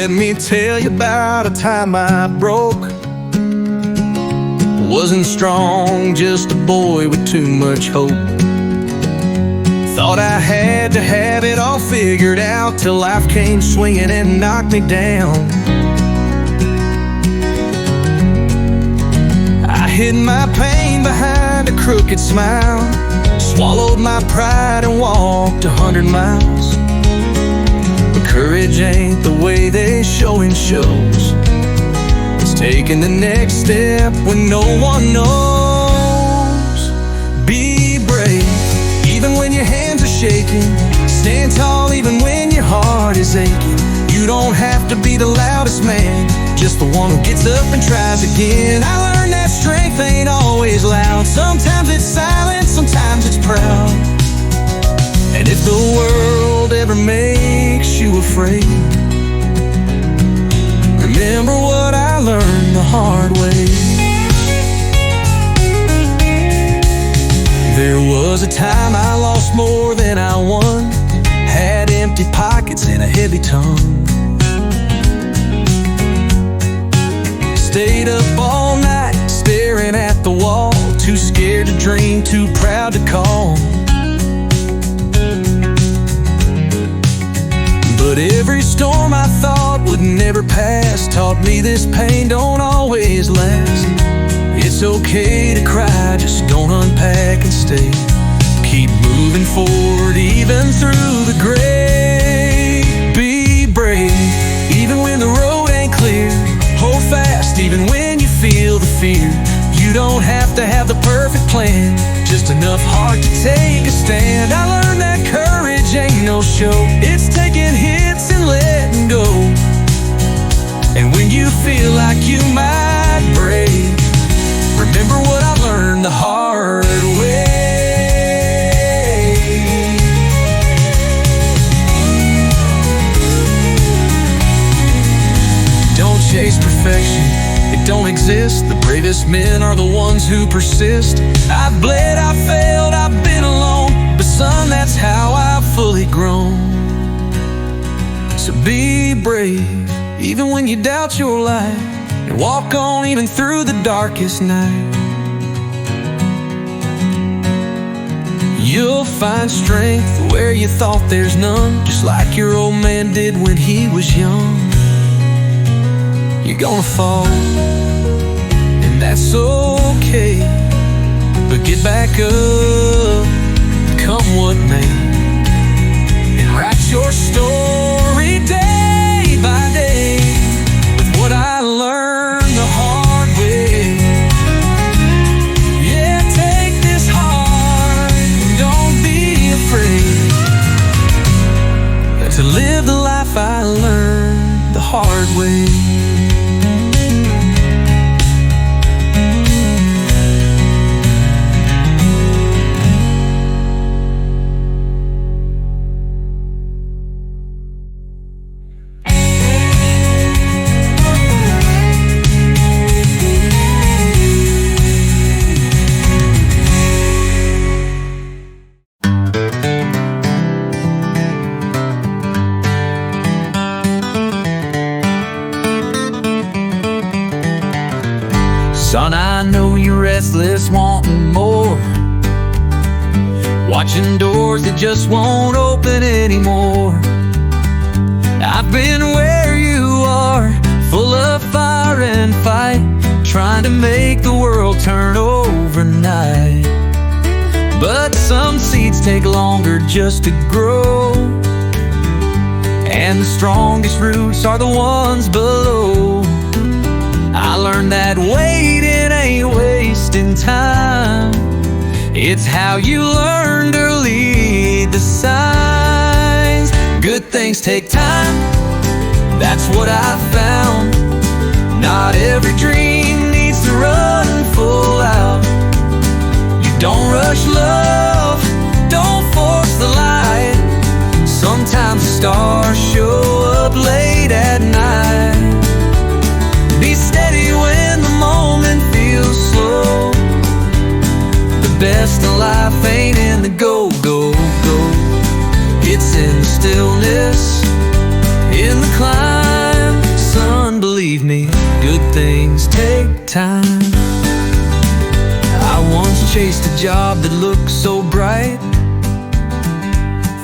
Let me tell you about a time I broke. Wasn't strong, just a boy with too much hope. Thought I had to have it all figured out till life came swinging and knocked me down. I hid my pain behind a crooked smile, swallowed my pride and walked 100 miles. But courage ain't the way they show in shows. It's taking the next step when no one knows. Be brave, even when your hands are shaking. Stand tall even when your heart is aching. You don't have to be the loudest man, just the one who gets up and tries again. I learned that strength ain't always loud. Sometimes it's silent, sometimes it's proud. And if the world ever makes you afraid, remember what I learned the hard way. There was a time I lost more than I won, had empty pockets and a heavy tongue. Stayed up all night staring at the wall, too scared to dream, too proud to call. But every storm I thought would never pass taught me this pain don't always last. It's okay to cry, just don't unpack and stay. Keep moving forward even through the gray. Be brave, even when the road ain't clear. Hold fast, even when you feel the fear. You don't have to have the perfect plan, just enough heart to take a stand. I learned that courage ain't no show. It's taking hits and letting go. And when you feel like you might break, remember what I learned the hard way. Don't chase perfection, it don't exist. The bravest men are the ones who persist. I've bled, I've failed, I've been alone, but son, that's how I've fully grown. So be brave, even when you doubt your life, and walk on even through the darkest night. You'll find strength where you thought there's none, just like your old man did when he was young. You're gonna fall, and that's okay, but get back up, come what may, and write your story day by day with what I learned the hard way. Yeah, take this heart, don't be afraid to live the life I learned the hard way. Son, I know you're restless, wanting more, watching doors that just won't open anymore. I've been where you are, full of fire and fight, trying to make the world turn overnight. But some seeds take longer just to grow, and the strongest roots are the ones below. I learned that waiting ain't wasting time. It's how you learn to lead the signs. Good things take time, that's what I found. Not every dream needs to run full out. You don't rush love, don't force the light. Sometimes the stars show up late at night. Be steady when the moment feels slow. The best in life ain't in the go, go, go. It's in the stillness, in the climb. things take time. I once chased a job that looked so bright,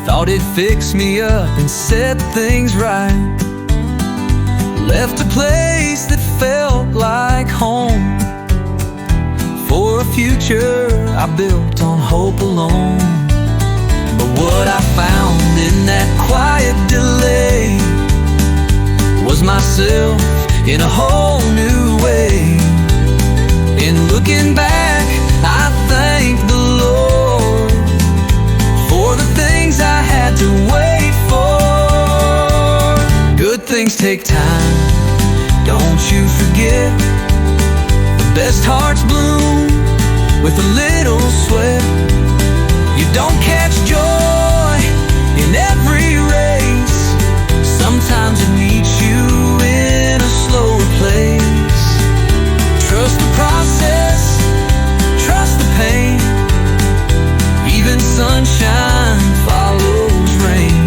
thought it'd fix me up and set things right. Left a place that felt like home for a future I built on hope alone. But what I found in that quiet delay was myself in a whole new way. In looking back, I thank the Lord for the things I had to wait for. Good things take time, don't you forget. The best hearts bloom with a little sweat. You don't catch joy in every race. Sometimes it meets you in a slower place. Trust the process, trust the pain. Even sunshine follows rain.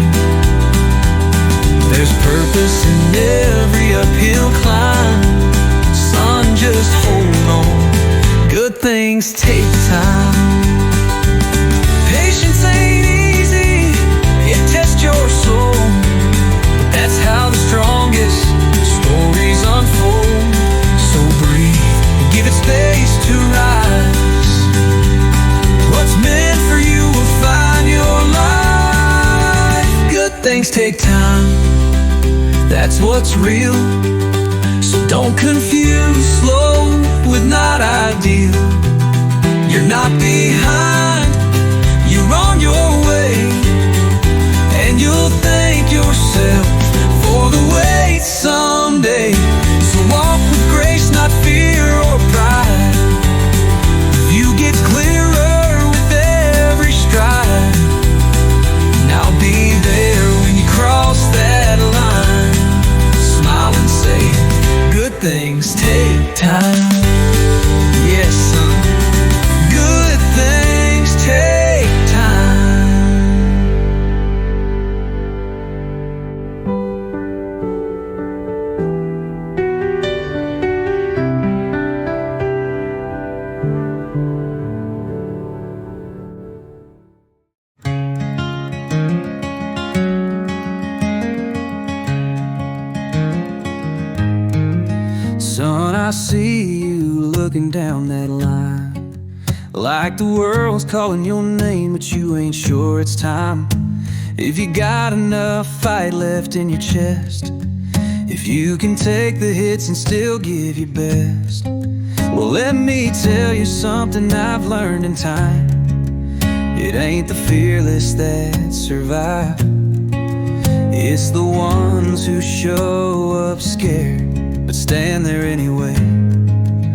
There's purpose in every uphill climb. Son, just hold on. Good things take time. Patience ain't easy, it tests your soul. But that's how the strongest stories unfold. So breathe and give it space to rise. What's meant for you will find your life. Good things take time, that's what's real. So don't confuse slow with not ideal. You're not behind, you're on your way. And you'll thank yourself for the wait someday. So walk with grace, not fear or pride. You get clearer with every stride. And I'll be there when you cross that line. Smile and say, good things take time. Yes, son, good things take time. Son, I see you looking down that line, like the world's calling your name, but you ain't sure it's time. If you got enough fight left in your chest, if you can take the hits and still give your best, well, let me tell you something I've learned in time. It ain't the fearless that survive, it's the ones who show up scared but stand there anyway,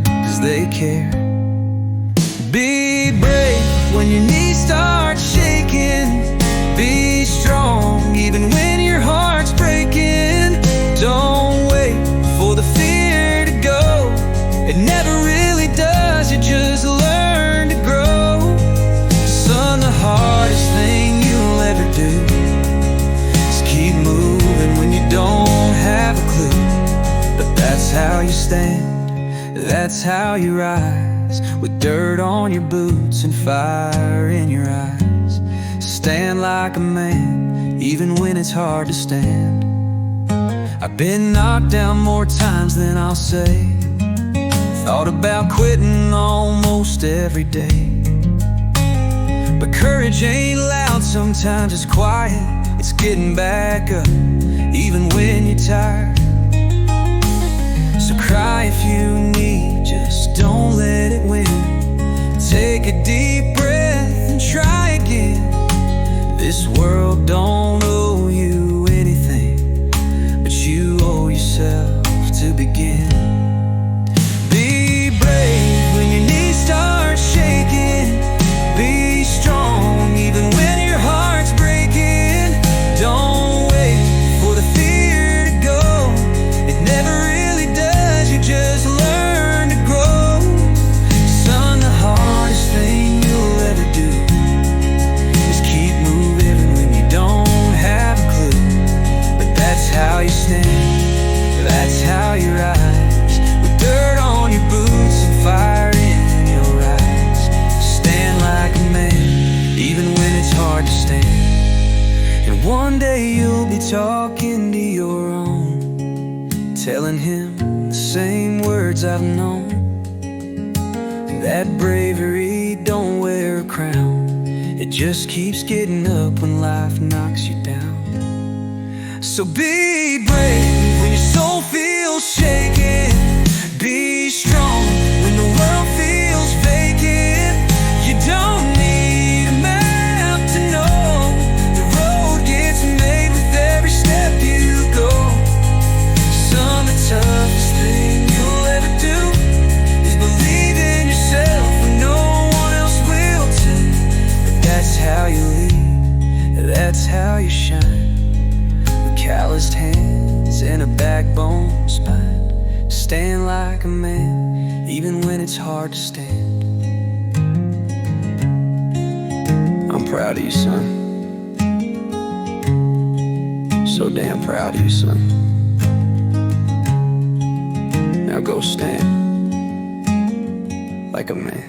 'cause they care. Be brave when your knees start shaking. Be strong even when your heart's breaking. Don't wait for the fear to go, it never really does, you just learn to grow. Son, the hardest thing you'll ever do is keep moving when you don't have a clue. But that's how you stand, that's how you rise, with dirt on your boots and fire in your eyes. Stand like a man, even when it's hard to stand. I've been knocked down more times than I'll say. Thought about quitting almost every day. But courage ain't loud, sometimes it's quiet. It's getting back up, even when you're tired. So cry if you need, just don't let it win. Take a deep breath and try again. This world don't owe you anything, but you owe yourself to begin. Be brave when your knees start shaking. Be strong even when your heart's breaking. Don't wait for the fear to go, it never really does, you just learn to grow. That bravery don't wear a crown. It just keeps getting up when life knocks you down. So be brave when your soul feels shaken. Be strong when the world feels vacant. You don't need a map to know the road gets made with every step you go. Some of the toughest thing you'll ever do is believe in yourself when no one else will too. But that's how you lead, that's how you shine. With calloused hands and a backbone spine. Stand like a man, even when it's hard to stand. I'm proud of you, son. So damn proud of you, son. Now go stand like a man.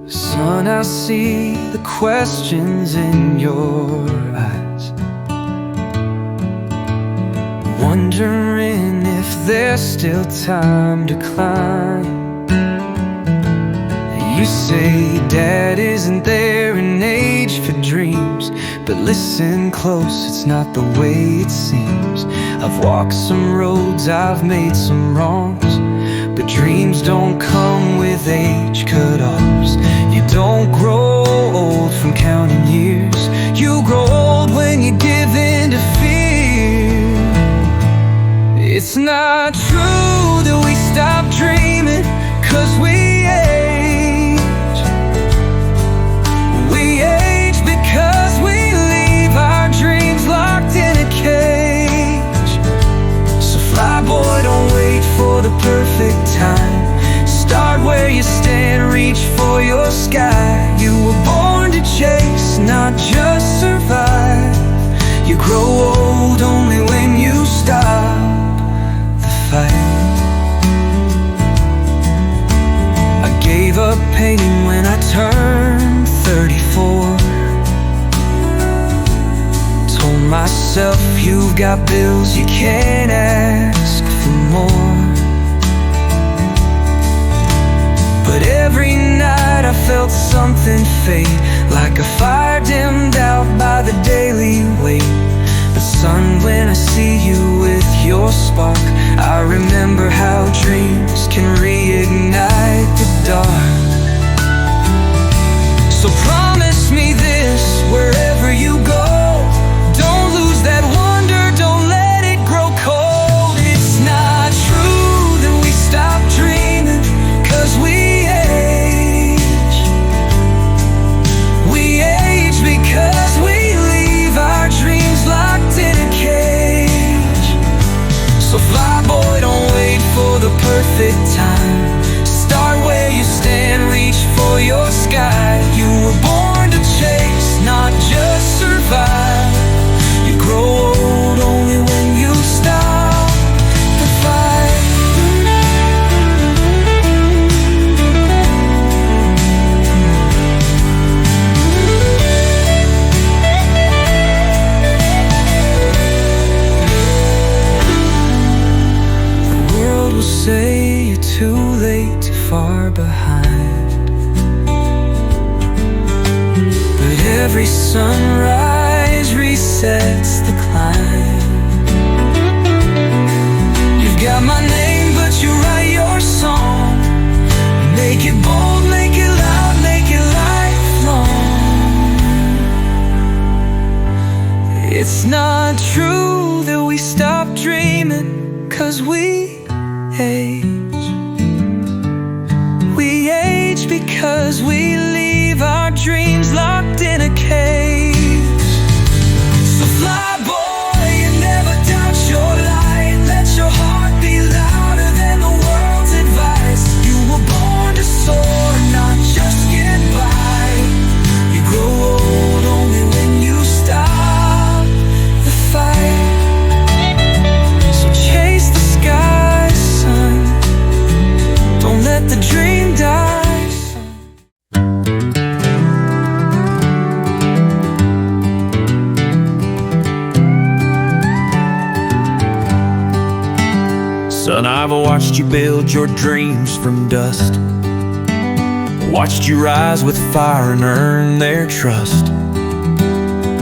Son, I see the questions in your eyes, wondering if there's still time to climb. You say, Dad, isn't there an age for dreams? But listen close, it's not the way it seems. I've walked some roads, I've made some wrongs, but dreams don't come with age cut-offs. You don't grow old from counting years. You grow old when you give in to fear. It's not true that we stop dreaming 'cause we age. We age because we leave our dreams locked in a cage. So fly boy, don't wait for the perfect time. Start where you stand, reach for your sky. You were born to chase, not just survive. You grow old only when you stop the fight. I gave up painting when I turned 34. Told myself you've got bills, you can't ask for more. But every night I felt something fade, like a fire dimmed out by the daily weight. But son, when I see you with your spark, I remember how dreams can reignite the dark. So promise me this, wherever you go, don't lose that wonder, don't let it grow cold. It's not true that we stop dreaming 'cause we because we leave our dreams locked in a cage. So fly boy, don't wait for the perfect time. Start where you stand, reach for your sky. You were born to chase, not just survive. You grow old only when you stop the fight. Say you're too late, too far behind. But every sunrise resets the climb. You've got my name, but you write your song. Make it bold, make it loud, make it lifelong. It's not true that we stop dreaming 'cause we age. We age because we leave our dreams locked in a cage. So fly boy, you never doubt your light. Let your heart be louder than the world's advice. You were born to soar, not just get by. You grow old only when you stop the fight. So chase the skies, Son, I've watched you build your dreams from dust, watched you rise with fire and earn their trust.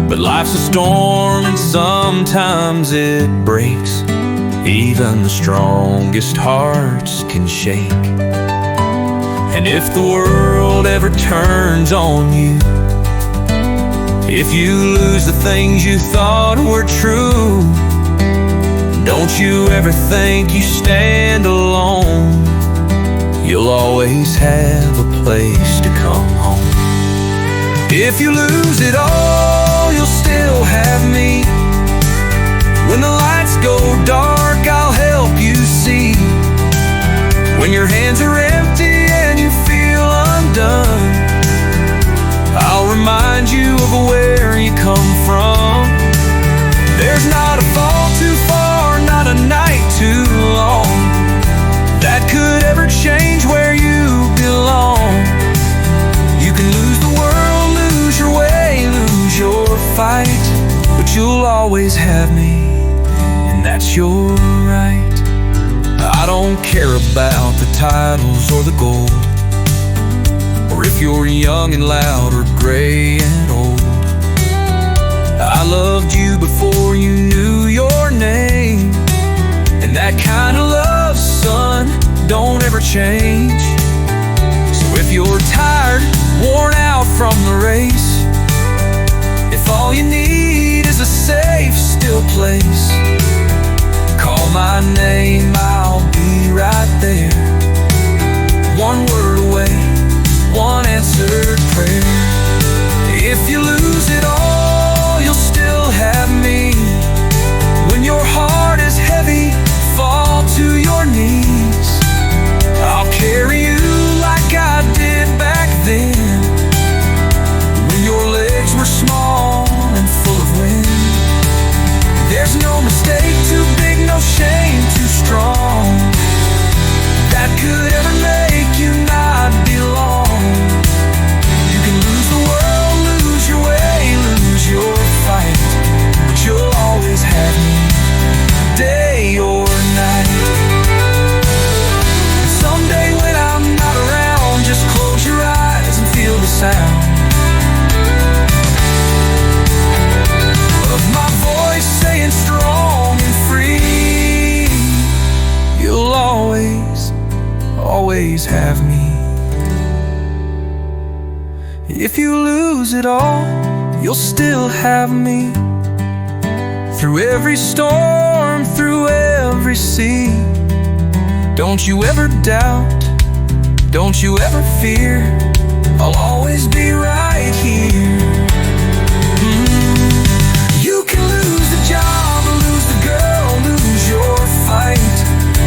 But life's a storm and sometimes it breaks. Even the strongest hearts can shake. And if the world ever turns on you, if you lose the things you thought were true, don't you ever think you stand alone. You'll always have a place to come home. If you lose it all, you'll still have me. When the lights go dark, I'll help you see. When your hands are empty and you feel undone, I'll remind you of where you come from. There's not a fall too far, not a night too long, that could ever change where you belong. You can lose the world, lose your way, lose your fight, but you'll always have me, and that's your right. I don't care about the titles or the gold, or if you're young and loud or gray and old. I loved you before you knew your name, and that kind of love, son, don't ever change. So if you're tired, worn out from the race, if all you need is a safe, still place, call my name, I'll be right there. One word away, one answered prayer. If you lose it all, you'll still have me. When your heart is heavy, fall to your knees. I'll carry you like I did back then, when your legs were small and full of wind. There's no mistake too big, no shame too strong, that could ever make you not belong. You can lose the world, lose your way, lose your fight, but you'll always have me, day or night. And someday when I'm not around, just close your eyes and feel the sound of my voice saying strong and free. You'll always, always have me. If you lose it all, you'll still have me. Through every storm, through every sea. Don't you ever doubt, don't you ever fear, I'll always be right here. You can lose the job, lose the girl, lose your fight,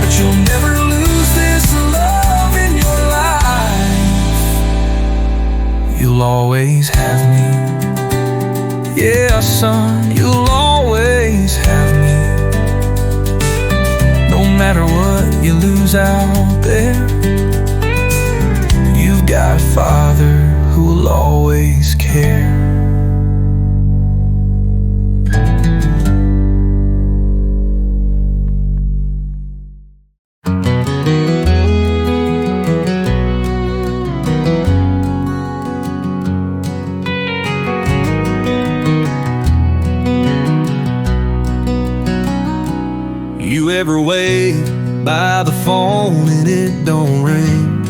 but you'll never lose this love in your life. You'll always have me. Yeah, son, you'll always have me. No matter what you lose out there, you've got a father who will always care. You ever wait by the phone and it don't ring?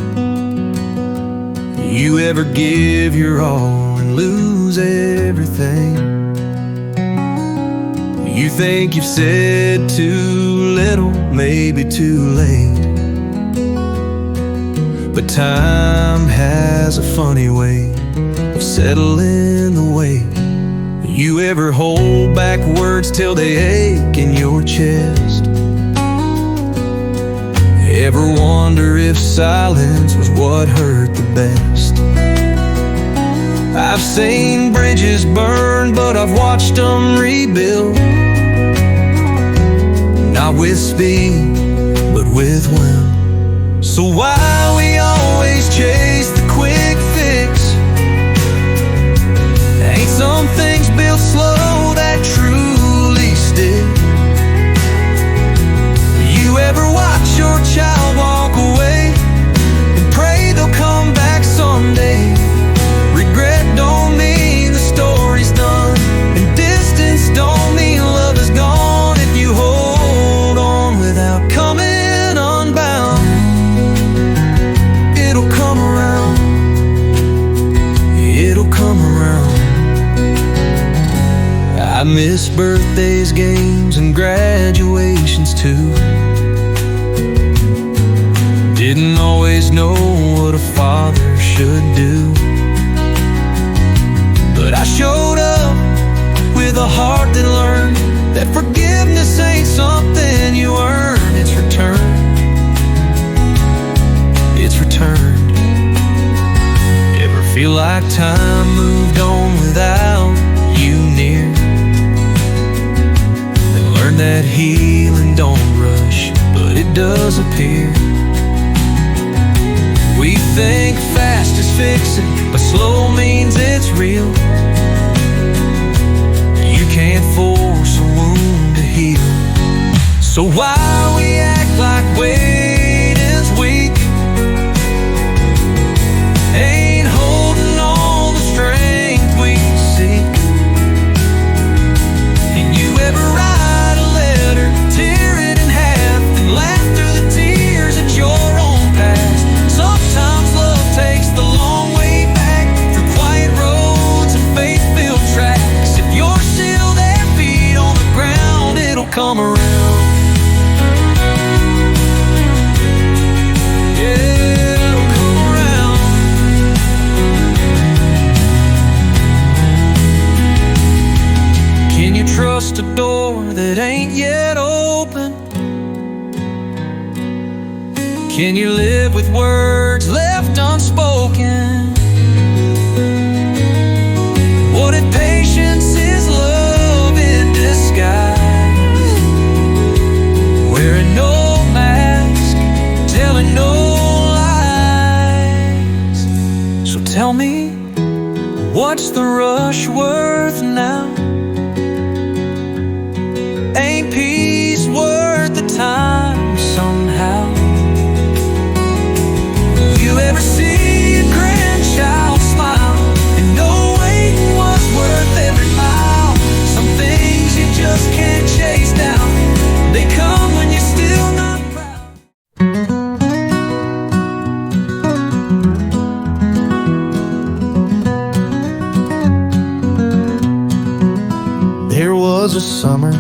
You ever give your all and lose everything? You think you've said too little, maybe too late, but time has a funny way of settling the weight. You ever hold back words till they ache in your chest? Ever wonder if silence was what hurt the best? I've seen bridges burn, but I've watched them rebuild. Not with speed, but with will. So why we always chase the quick fix? Ain't some things built slow that truly stick? You ever watch I miss birthdays, games, and graduations too. Didn't always know what a father should do, but I showed up with a heart that learned that forgiveness ain't something you earn. It's returned. It's returned. Ever feel like time moved on without you near? Then learn that healing don't rush, but it does appear. We think fast is fixing, but slow means it's real. You can't force a wound to heal. So why we act like waiting's weak? Ain't holding all the strength we seek. And you ever write a letter, tear it in half, and laugh through the tears at your own past? Sometimes love takes the long way back, through quiet roads and faith-filled tracks. If you're still there, feet on the ground, it'll come around. Yeah, it'll come around. Can you trust a door that ain't yet open? Can you live with words left unspoken? What if patience is love in disguise? Wearing no mask, telling no lies. So tell me, what's the rush worth now? Ain't peace worth the time somehow? You ever see a grandchild smile and know waiting was worth every mile? Some things you just can't chase down, they come when you're still not proud. There was a summer,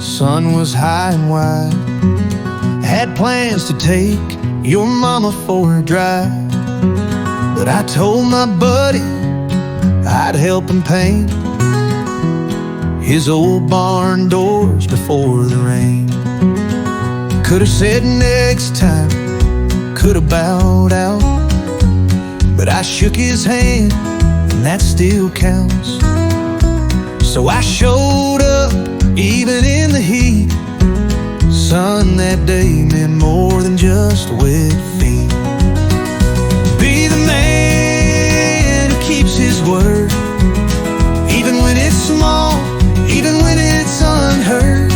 sun was high and wide. Had plans to take your mama for a drive, but I told my buddy I'd help him paint his old barn doors before the rain. Could've said next time, could've bowed out, but I shook his hand, and that still counts. So I showed up, even in the heat. Sun that day meant more than just wet feet. Be the man who keeps his word, even when it's small, even when it's unheard.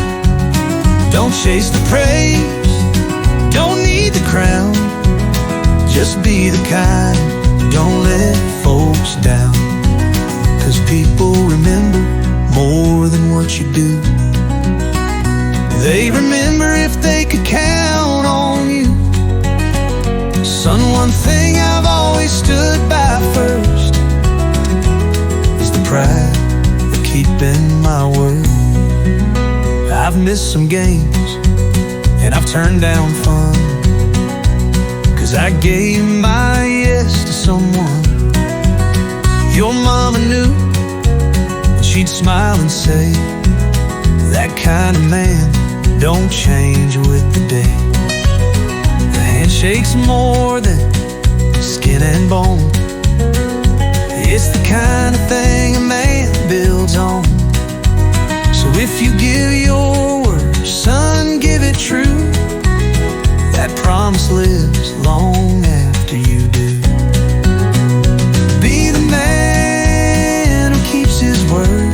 Don't chase the praise, don't need the crown. Just be the kind, don't let folks down. 'Cause people remember more than what you do. They remember if they could count on you. Son, one thing I've always stood by first is the pride of keeping my word. I've missed some games and I've turned down fun, 'cause I gave my yes to someone your mama knew, and she'd smile and say, that kind of man don't change with the day. The handshake's more than skin and bone. It's the kind of thing a man builds on. So if you give your word, son, give it true. That promise lives long after you do. Be the man who keeps his word,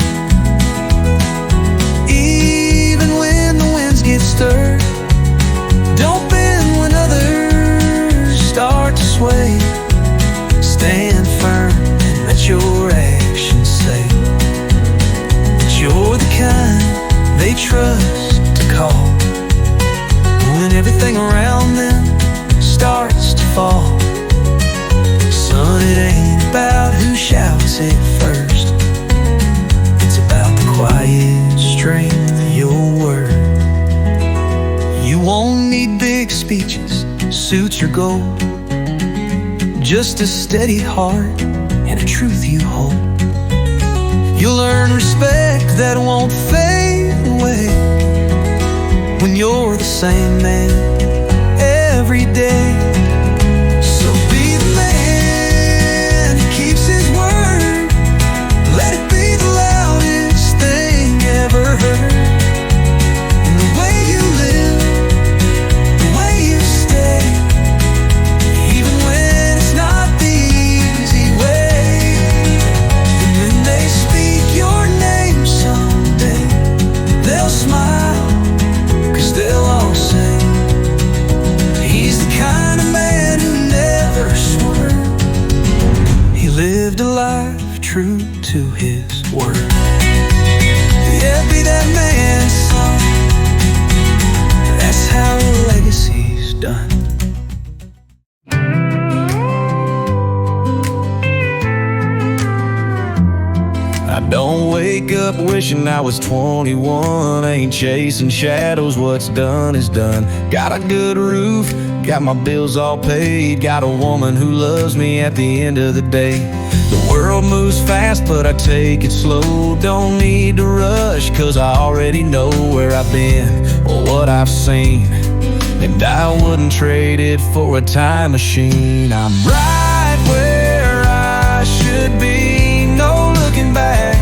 get stirred. Don't bend when others start to sway. Stand firm and let your actions say that you're the kind they trust to call when everything around them starts to Don't need big speeches, suits or gold, just a steady heart and a truth you hold. You'll earn respect that won't fade away when you're the same man every day. So be the man who keeps his word. Let it be the loudest thing ever heard. And the way you live, the way you stay, even when it's not the easy way. And when they speak your name someday, they'll smile, 'cause they'll all say, he's the kind of man who never swerved. He lived a life true to his word. Yeah, be that man's son. That's how a legacy's done. I don't wake up wishing I was 21. Ain't chasing shadows, what's done is done. Got a good roof, got my bills all paid, got a woman who loves me at the end of the day. The world moves fast, but I take it slow. Don't need to rush, 'cause I already know where I've been or what I've seen, and I wouldn't trade it for a time machine. I'm right where I should be, no looking back.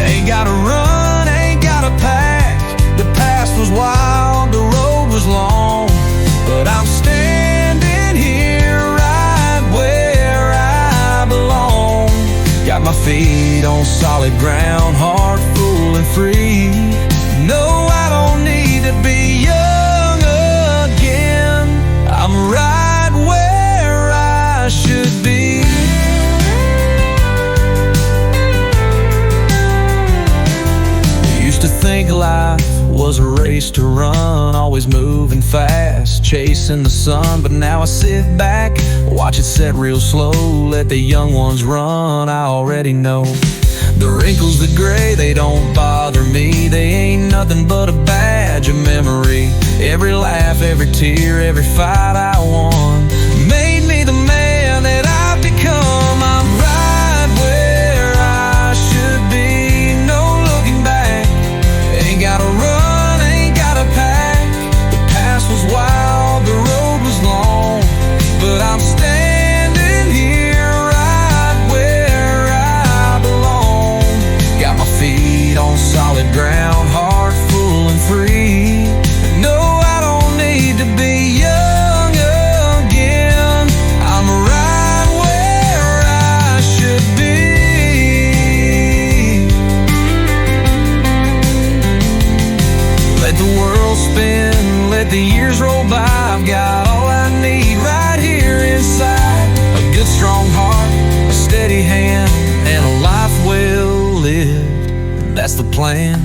Ain't gotta run, ain't gotta pack. The past was wild, the road was long, but I'm standing here right where I belong. Got my feet on solid ground, heart full and free. No, I don't need to be young again. I'm right where I should be. To think life was a race to run, always moving fast, chasing the sun. But now I sit back, watch it set real slow, let the young ones run. I already know the wrinkles, the gray, they don't bother me. They ain't nothing but a badge of memory. Every laugh, every tear, every fight I won made me the man that I've become. I'm right where I should be, no looking back. Ain't gotta run, ain't gotta pack. The past was wild, the road was long, but I'm standing here right where I belong. Got my feet on solid ground, heart full and free. No, I don't need to be young again. I'm right where I should be. Let the world spin, let the years roll by. I've got all I need right here inside. A good strong heart, a steady hand, and a life well lived. That's the plan.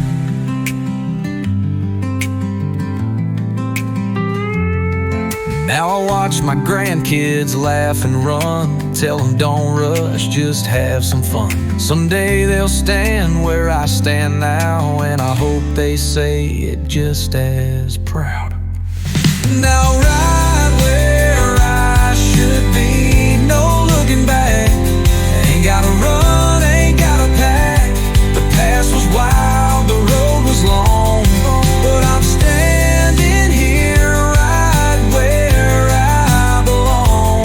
Now I watch my grandkids laugh and run. Tell them don't rush, just have some fun. Someday they'll stand where I stand now, and I hope they say it just as proud. Now right where I should be, no looking back. Ain't gotta run, ain't gotta pack. The past was wild, the road was long, but I'm standing here right where I belong.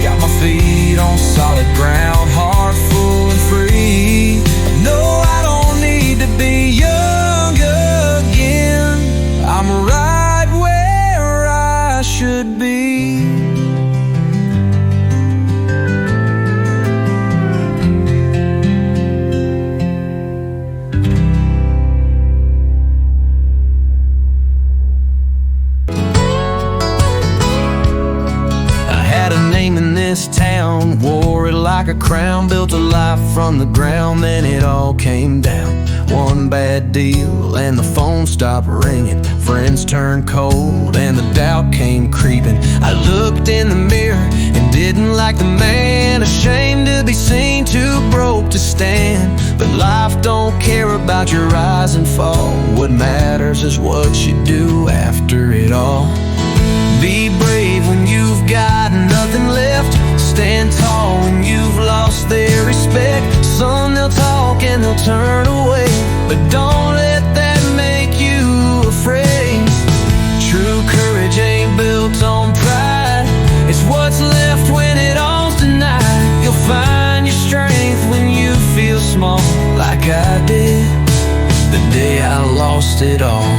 Got my feet on solid ground, heart full and free. No, I don't need to be young again. I'm right where I should be. This town, wore it like a crown, built a life from the ground, then it all came down. One bad deal and the phone stopped ringing. Friends turned cold and the doubt came creeping. I looked in the mirror and didn't like the man, ashamed to be seen, too broke to stand. But life don't care about your rise and fall. What matters is what you do after it all. Be brave when you've got nothing left. Stand tall when you've lost their respect. Some they'll talk and they'll turn away, but don't let that make you afraid. True courage ain't built on pride. It's what's left when it all's denied. You'll find your strength when you feel small, like I did the day I lost it all.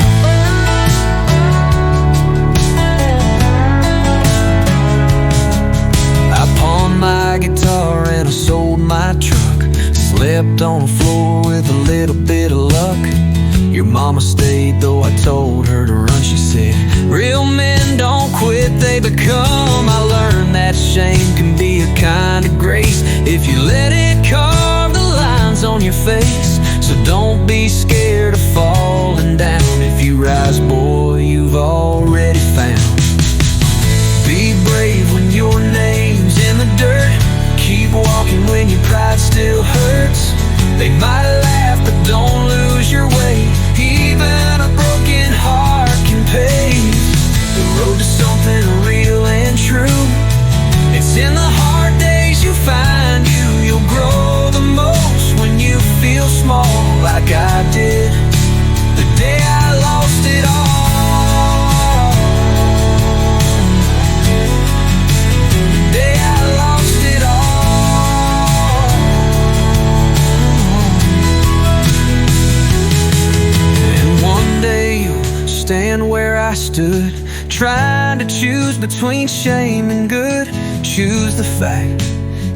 I pawned my guitar and I sold my truck. Slept on the floor with a little bit of luck. Your mama stayed though I told her to run. She said, real men don't quit, they become. I learned that shame can be a kind of grace if you let it carve the lines on your face. So don't be scared of falling down. If you rise, boy, you've already found. Be brave when your name's in the dirt. Keep walking when your pride still hurts. They might laugh, but don't lose your way. Even a broken heart can pay the road to something real and true. It's in the hard days you find you. You'll grow the most when you feel small, like I did the day I lost it all. The day I lost it all. And one day you'll stand where I stood, trying to choose between shame and good. Choose the fight,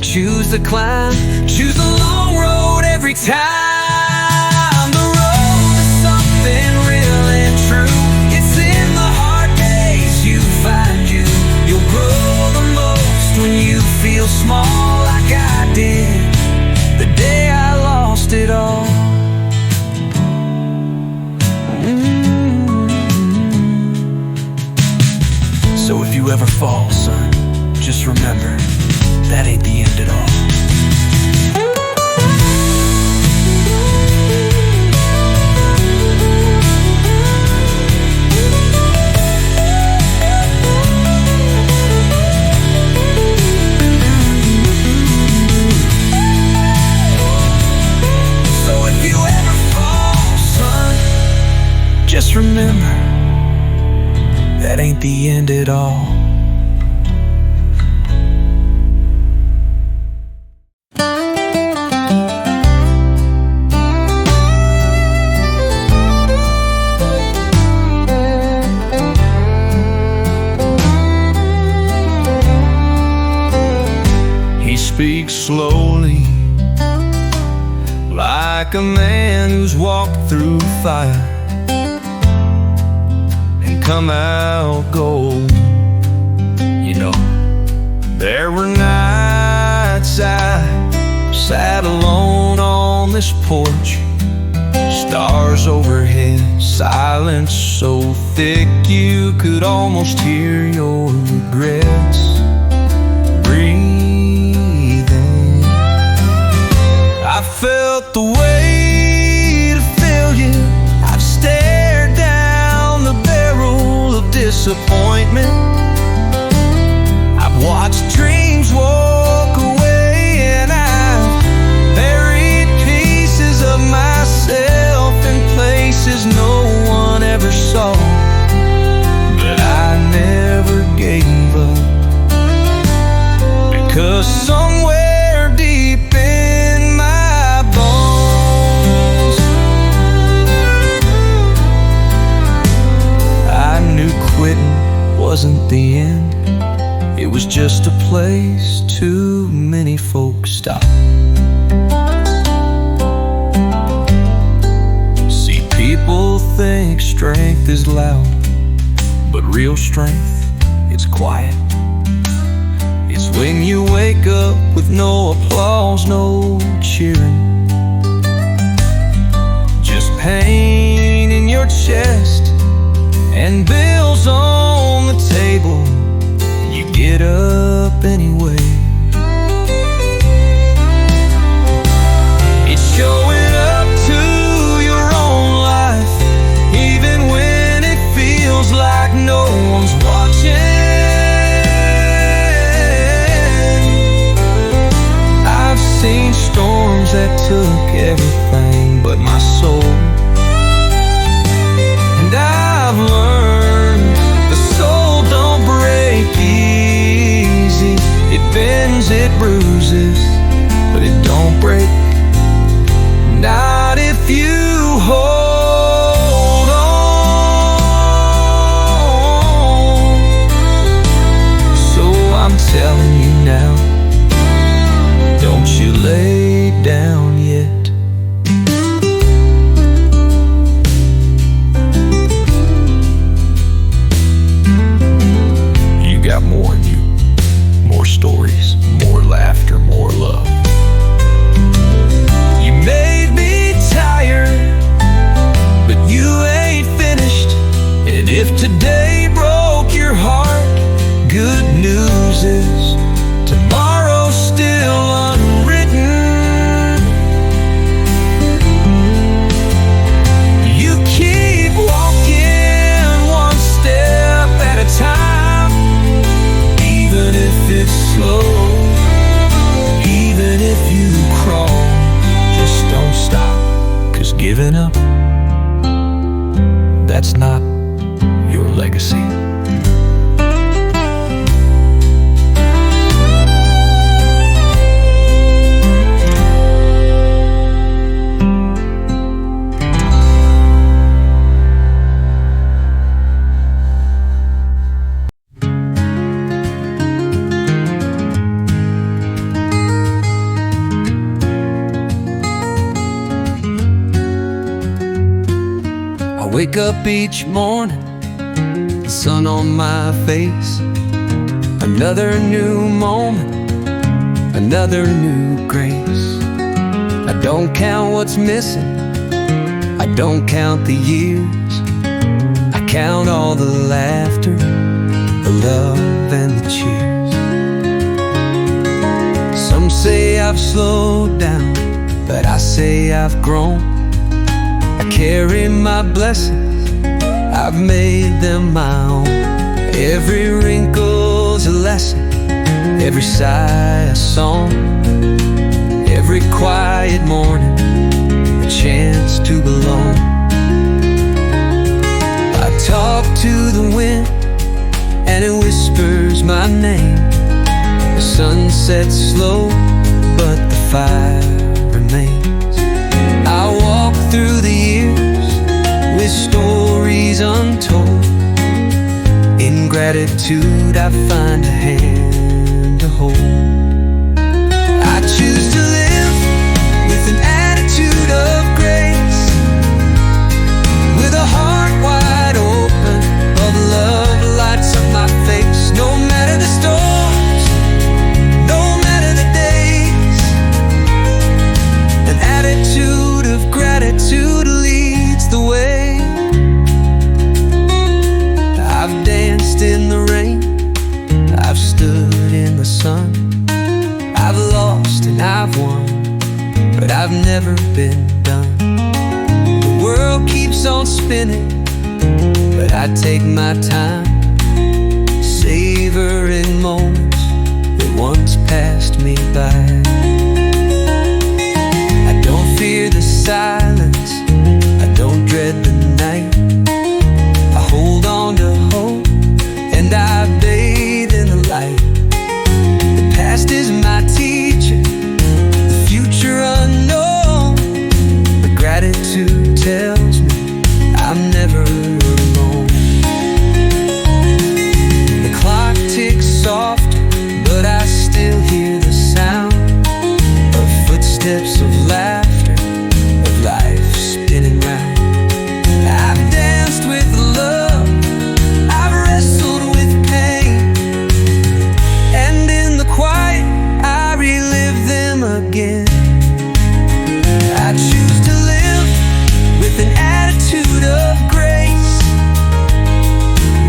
choose the climb, choose the long road every time. The road to something real and true. It's in the hard days you find you. You'll grow the most when you feel small, like I did the day I lost it all. So if you ever fall, son, just remember, that ain't the end at all. So if you ever fall, son, just remember, that ain't the end at all. He speaks slowly, like a man who's walked through fire come out gold. You know, there were nights I sat alone on this porch, stars overhead, silence so thick you could almost hear your regrets breathing. I felt the weight of failure. I've stared down the barrel of disappointment. I've watched dreams walk away, and I've buried pieces of myself in places no one ever saw. But I never gave up, because somewhere deep in my bones I knew quitting wasn't the end. It was just a place too many folks stop. See, people think strength is loud, but real strength, it's quiet. It's when you wake up with no applause, no cheering, just pain in your chest and bills on the table. You get up anyway. It's showing up to your own life, even when it feels like no one's watching. slow. Even if you crawl, just don't stop. 'Cause giving up, that's not your legacy. Wake up each morning, the sun on my face. Another new moment, another new grace. I don't count what's missing, I don't count the years. I count all the laughter, the love and the cheers. Some say I've slowed down, but I say I've grown. I carry my blessings, I've made them my own. Every wrinkle's a lesson, every sigh a song. Every quiet morning, a chance to belong. I talk to the wind, and it whispers my name. The sun sets slow, but the fire remains. I walk through the years with stories untold. In gratitude I find a hand to hold. I choose to live with an attitude of grace, with a heart wide open, of love lights up my face. No matter the storms, no matter the days, an attitude of gratitude leads the way. I've danced in the rain, I've stood in the sun. I've lost and I've won, but I've never been done. The world keeps on spinning, but I take my time, savoring moments that once passed me by. I don't fear the silence, I don't dread the night. I hold on to hope, and I bathe in the light. The past is my teacher, the future unknown, but gratitude tells me I'm never alone. The clock ticks softer, but I still hear the sound of footsteps, of laughter, of life spinning round. I've danced with love, I've wrestled with pain, and in the quiet I relive them again. I choose to live with an attitude of grace,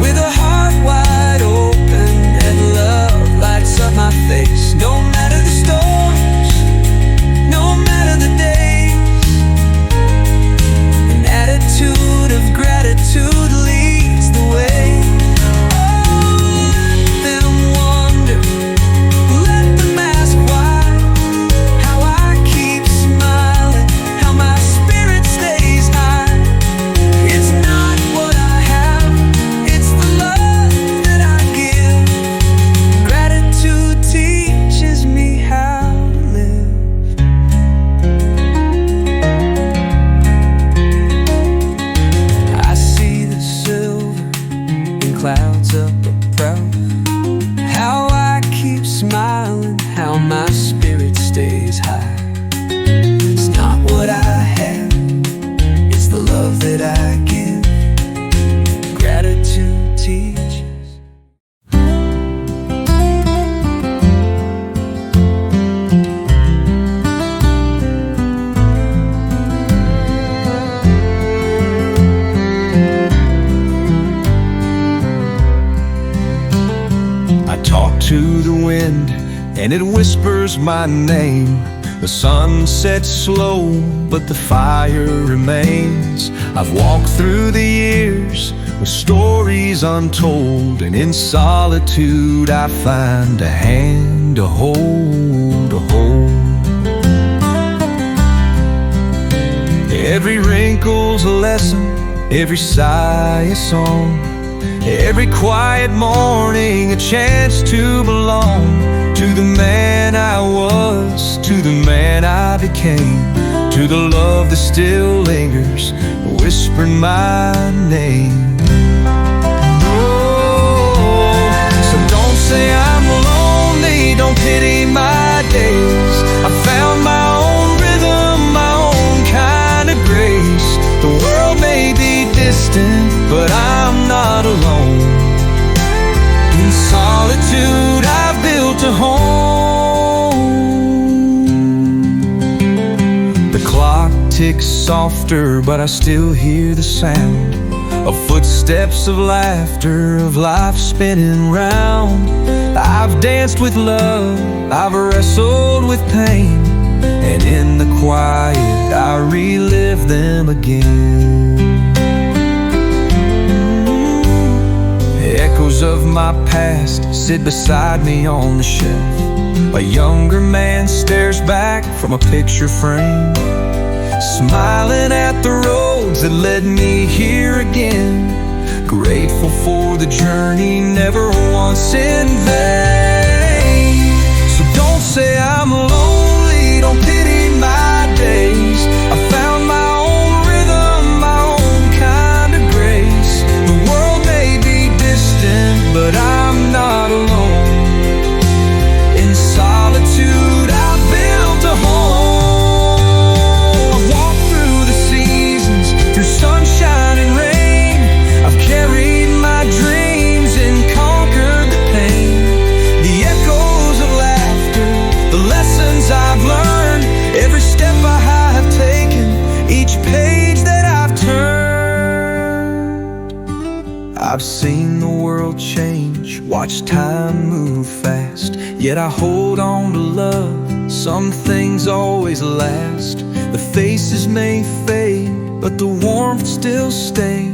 with a heart wide open, and love lights up my face. No matter the storms, no matter the days, an attitude of gratitude leads the way. Oh, let them wonder, let them ask why, how I keep smiling, how my spirit stays high. It's not what I have, it's the love that I give. Gratitude teaches me how to live. I see the silver in clouds up above, how I keep smiling, how my spirit stays high. It's not what I have, it's the love that I give. Gratitude teaches. I talk to the wind, and it whispers my name. The sun sets slow, but the fire remains. I've walked through the years with stories untold, and in solitude I find a hand something to hold, to hold. Every wrinkle's a lesson, every sigh a song, every quiet morning a chance to belong to the man I was, to the man I became, to the love that still lingers, whispering my name. Oh, so don't say I'm lonely, don't pity my days. I found my own rhythm, my own kind of grace. The world may be distant, but I'm not alone. In solitude I've built a home. The clock ticks softer, but I still hear the sound of footsteps, of laughter, of life spinning round. I've danced with love, I've wrestled with pain, and in the quiet I relive them again. Echoes of my past sit beside me on the shelf. A younger man stares back from a picture frame, smiling at the roads that led me here again. Grateful for the journey, never once in vain. So don't say I'm lonely, don't pity my days. I found my own rhythm, my own kind of grace. The world may be distant, but I'm not alone. In solitude I've built a home. I've walked through the seasons, through sunshine and rain. I've carried my dreams and conquered the pain. The echoes of laughter, the lessons I've learned, every step I have taken, each page that I've turned. I've seen the world change, watched time move fast, yet I hold on to love. Some things always last. The faces may fade, but the warmth still stays.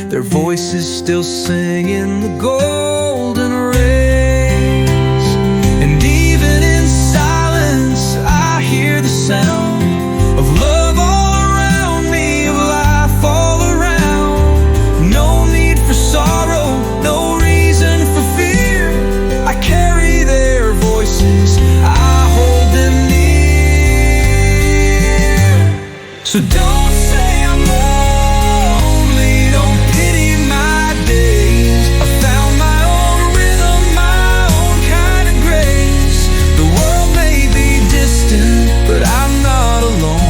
Their voices still sing in the golden rays. And even in silence I hear the sound of love all around me, of life all around. No need for sorrow, no reason for fear. I carry their voices, I hold them near. So don't say I'm lonely, don't pity my days. I found my own rhythm, my own kind of grace. The world may be distant, but I'm not alone.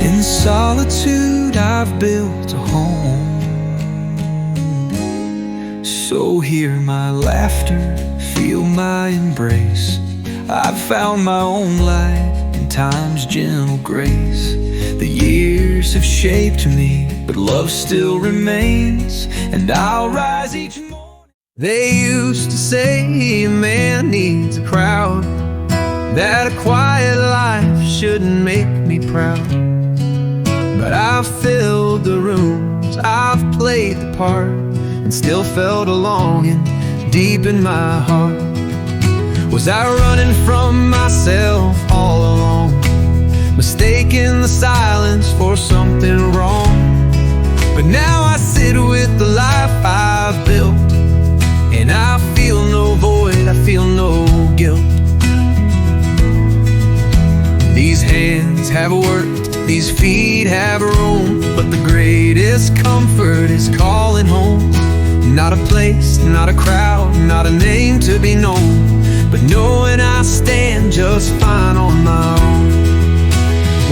In solitude I've built a home. So hear my laughter, feel my embrace. I've found my own light in time's gentle grace. The years have shaped me, but love still remains, and I'll rise each morning. They used to say a man needs a crowd, that a quiet life shouldn't make me proud. But I've filled the rooms, I've played the part, and still felt a longing deep in my heart. Was I running from myself all along, mistaking the silence for something wrong? But now I sit with the life I've built, and I feel no void, I feel no guilt. These hands have worked, these feet have roamed, but the greatest comfort is calling home. Not a place, not a crowd, not a name to be known, but knowing I stand just fine on my own.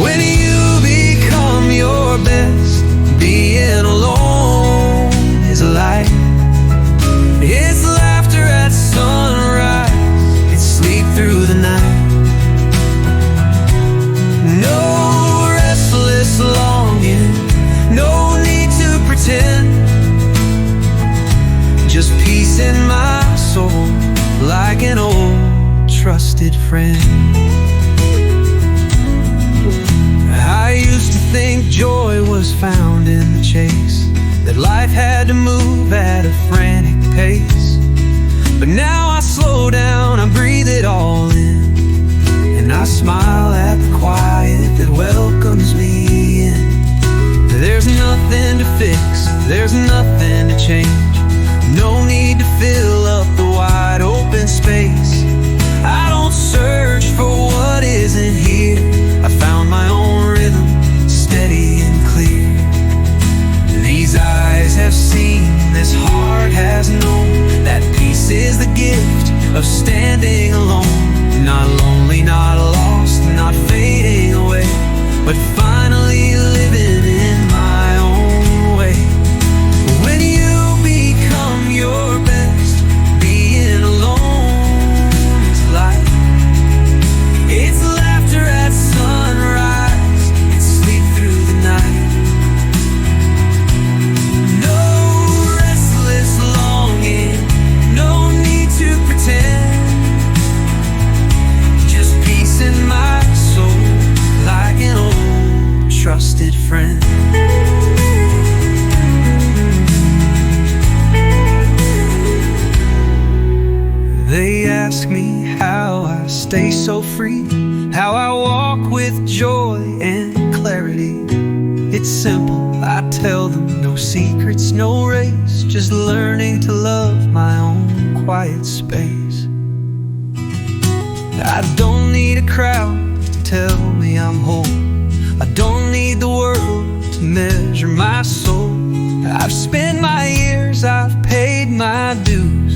When you become your best, being alone is a light. It's laughter at sunrise, it's sleep through the night. No restless longing, no need to pretend, just peace in my soul, like an old trusted friend. I used to think joy was found in the chase, that life had to move at a frantic pace. But now I slow down, I it all in, and I smile at the quiet that welcomes me in. There's nothing to fix, there's nothing to change. No need to fill up the wide open space. I don't search for what isn't here. I found my own rhythm, steady and clear. These eyes have seen, this heart has known, that peace is the gift of standing alone. Not lonely, not lost, not fading away, but finally living in my own way. When you become your best, being alone is life. It's laughter at sunrise, it's sleep through the night. No restless longing, no need to pretend. Just peace in my soul, like an old trusted friend. They ask me how I stay so free, how I walk with joy and clarity. It's simple, I tell them, no secrets, no race, just learning to love my own quiet space. I don't need a crowd to tell me I'm whole. I don't need the world to measure my soul. I've spent my years, I've paid my dues.